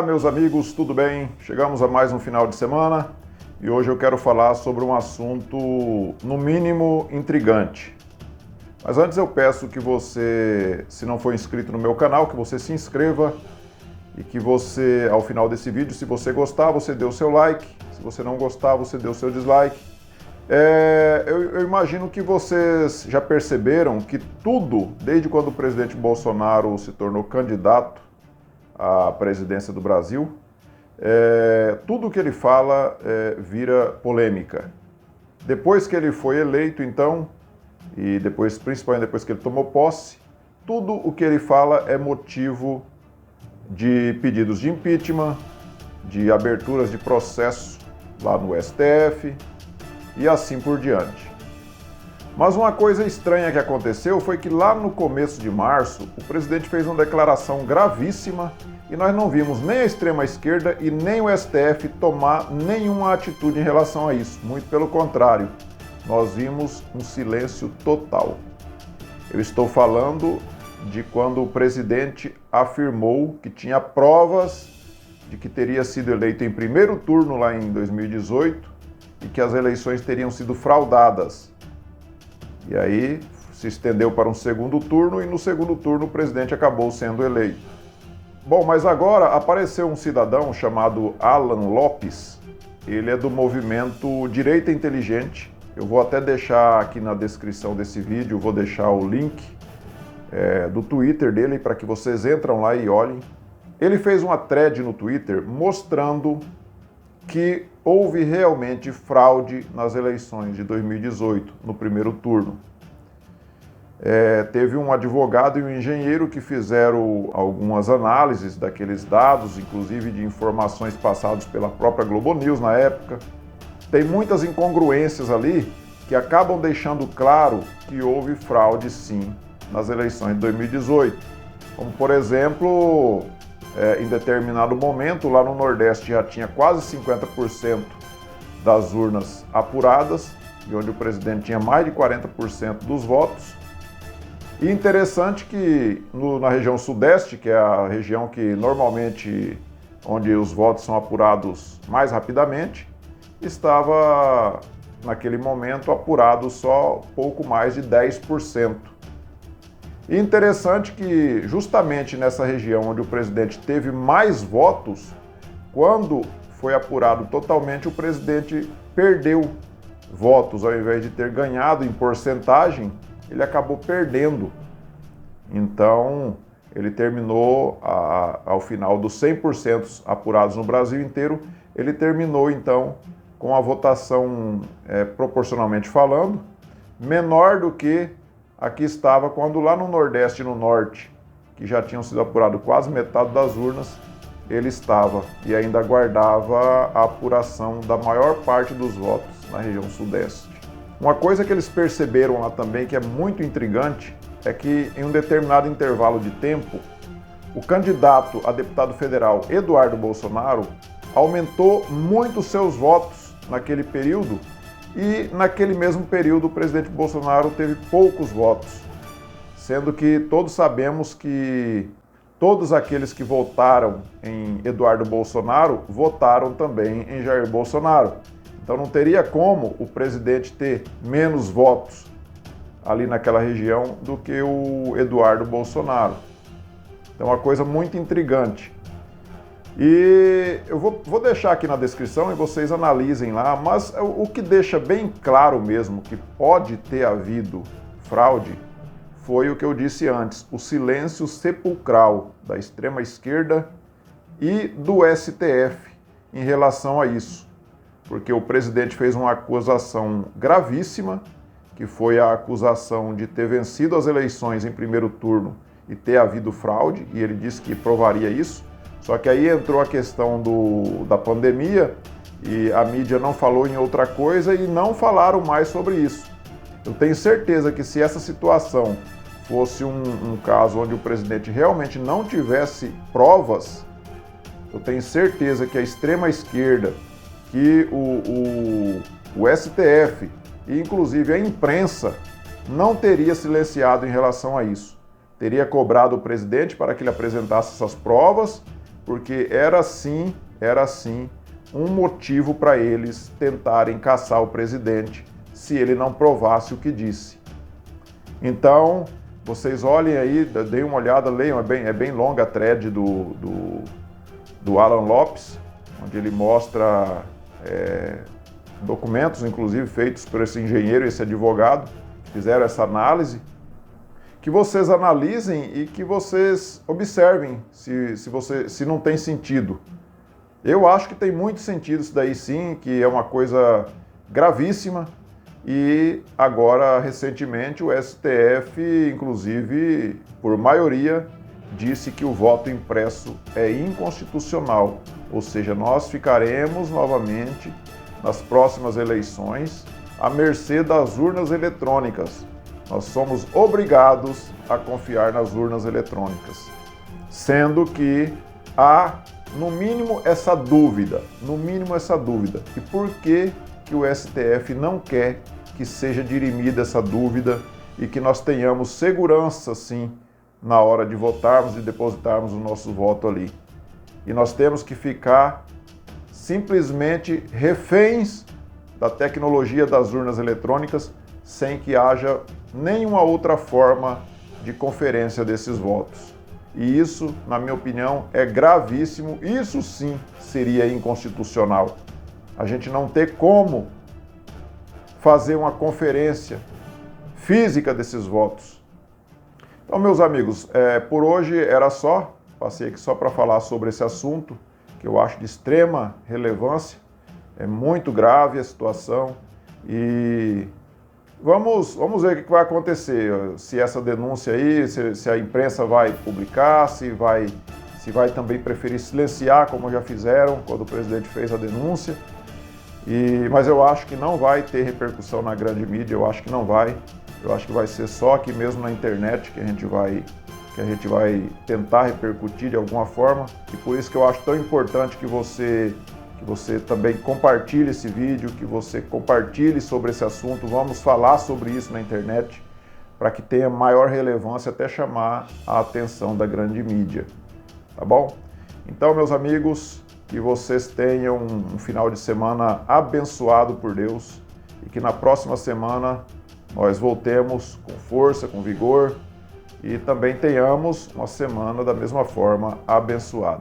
Olá, meus amigos, tudo bem? Chegamos a mais um final de semana e hoje eu quero falar sobre um assunto, no mínimo, intrigante. Mas antes eu peço que você, se não for inscrito no meu canal, que você se inscreva e que você, ao final desse vídeo, se você gostar, você dê o seu like, se você não gostar, você dê o seu dislike. Eu imagino que vocês já perceberam que tudo, desde quando o presidente Bolsonaro se tornou candidato à presidência do Brasil, tudo que ele fala vira polêmica. Depois que ele foi eleito, então, e depois, principalmente depois que ele tomou posse, tudo o que ele fala é motivo de pedidos de impeachment, de aberturas de processo lá no STF e assim por diante. Mas uma coisa estranha que aconteceu foi que lá no começo de março, o presidente fez uma declaração gravíssima e nós não vimos nem a extrema-esquerda e nem o STF tomar nenhuma atitude em relação a isso. Muito pelo contrário, nós vimos um silêncio total. Eu estou falando de quando o presidente afirmou que tinha provas de que teria sido eleito em primeiro turno lá em 2018 e que as eleições teriam sido fraudadas. E aí se estendeu para um segundo turno e no segundo turno o presidente acabou sendo eleito. Bom, mas agora apareceu um cidadão chamado Alan Lopes. Ele é do movimento Direita Inteligente. Eu vou até deixar aqui na descrição desse vídeo, vou deixar o link do Twitter dele para que vocês entram lá e olhem. Ele fez uma thread no Twitter mostrando que houve realmente fraude nas eleições de 2018, no primeiro turno. Teve um advogado e um engenheiro que fizeram algumas análises daqueles dados, inclusive de informações passadas pela própria Globo News na época. Tem muitas incongruências ali que acabam deixando claro que houve fraude, sim, nas eleições de 2018. Como, por exemplo, em determinado momento, lá no Nordeste já tinha quase 50% das urnas apuradas, e onde o presidente tinha mais de 40% dos votos. E interessante que na região Sudeste, que é a região que normalmente onde os votos são apurados mais rapidamente, estava naquele momento apurado só pouco mais de 10%. E interessante que justamente nessa região onde o presidente teve mais votos, quando foi apurado totalmente, o presidente perdeu votos. Ao invés de ter ganhado em porcentagem, ele acabou perdendo. Então, ele terminou, ao final dos 100% apurados no Brasil inteiro, ele terminou então com a votação, proporcionalmente falando, menor do que aqui estava quando lá no Nordeste e no Norte, que já tinham sido apurado quase metade das urnas, ele estava e ainda aguardava a apuração da maior parte dos votos na região Sudeste. Uma coisa que eles perceberam lá também, que é muito intrigante, é que em um determinado intervalo de tempo, o candidato a deputado federal Eduardo Bolsonaro aumentou muito seus votos naquele período e naquele mesmo período o presidente Bolsonaro teve poucos votos, sendo que todos sabemos que todos aqueles que votaram em Eduardo Bolsonaro votaram também em Jair Bolsonaro. Então não teria como o presidente ter menos votos ali naquela região do que o Eduardo Bolsonaro. Então é uma coisa muito intrigante. E eu vou deixar aqui na descrição e vocês analisem lá, mas o que deixa bem claro mesmo que pode ter havido fraude foi o que eu disse antes, o silêncio sepulcral da extrema-esquerda e do STF em relação a isso. Porque o presidente fez uma acusação gravíssima, que foi a acusação de ter vencido as eleições em primeiro turno e ter havido fraude, e ele disse que provaria isso. Só que aí entrou a questão da pandemia e a mídia não falou em outra coisa e não falaram mais sobre isso. Eu tenho certeza que se essa situação fosse um caso onde o presidente realmente não tivesse provas, eu tenho certeza que a extrema-esquerda, que o STF e inclusive a imprensa não teria silenciado em relação a isso. Teria cobrado o presidente para que ele apresentasse essas provas porque era sim um motivo para eles tentarem caçar o presidente se ele não provasse o que disse. Então, vocês olhem aí, deem uma olhada, leiam, é bem longa a thread do Alan Lopes, onde ele mostra documentos, inclusive feitos por esse engenheiro e esse advogado, que fizeram essa análise, que vocês analisem e que vocês observem se não tem sentido. Eu acho que tem muito sentido isso daí sim, que é uma coisa gravíssima e agora, recentemente, o STF, inclusive, por maioria, disse que o voto impresso é inconstitucional, ou seja, nós ficaremos novamente nas próximas eleições à mercê das urnas eletrônicas. Nós somos obrigados a confiar nas urnas eletrônicas, sendo que há, no mínimo, essa dúvida. E por que o STF não quer que seja dirimida essa dúvida e que nós tenhamos segurança, sim, na hora de votarmos e depositarmos o nosso voto ali? E nós temos que ficar simplesmente reféns da tecnologia das urnas eletrônicas sem que haja nenhuma outra forma de conferência desses votos. E isso, na minha opinião, é gravíssimo. Isso sim seria inconstitucional. A gente não ter como fazer uma conferência física desses votos. Então, meus amigos, por hoje era só. Passei aqui só para falar sobre esse assunto, que eu acho de extrema relevância. É muito grave a situação e vamos ver o que vai acontecer. Se essa denúncia aí, se a imprensa vai publicar, se vai também preferir silenciar, como já fizeram quando o presidente fez a denúncia. Mas eu acho que não vai ter repercussão na grande mídia, eu acho que não vai. Eu acho que vai ser só aqui mesmo na internet que a gente vai tentar repercutir de alguma forma. E por isso que eu acho tão importante que você também compartilhe esse vídeo, que você compartilhe sobre esse assunto. Vamos falar sobre isso na internet para que tenha maior relevância até chamar a atenção da grande mídia. Tá bom? Então, meus amigos, que vocês tenham um final de semana abençoado por Deus e que na próxima semana nós voltemos com força, com vigor e também tenhamos uma semana da mesma forma abençoada.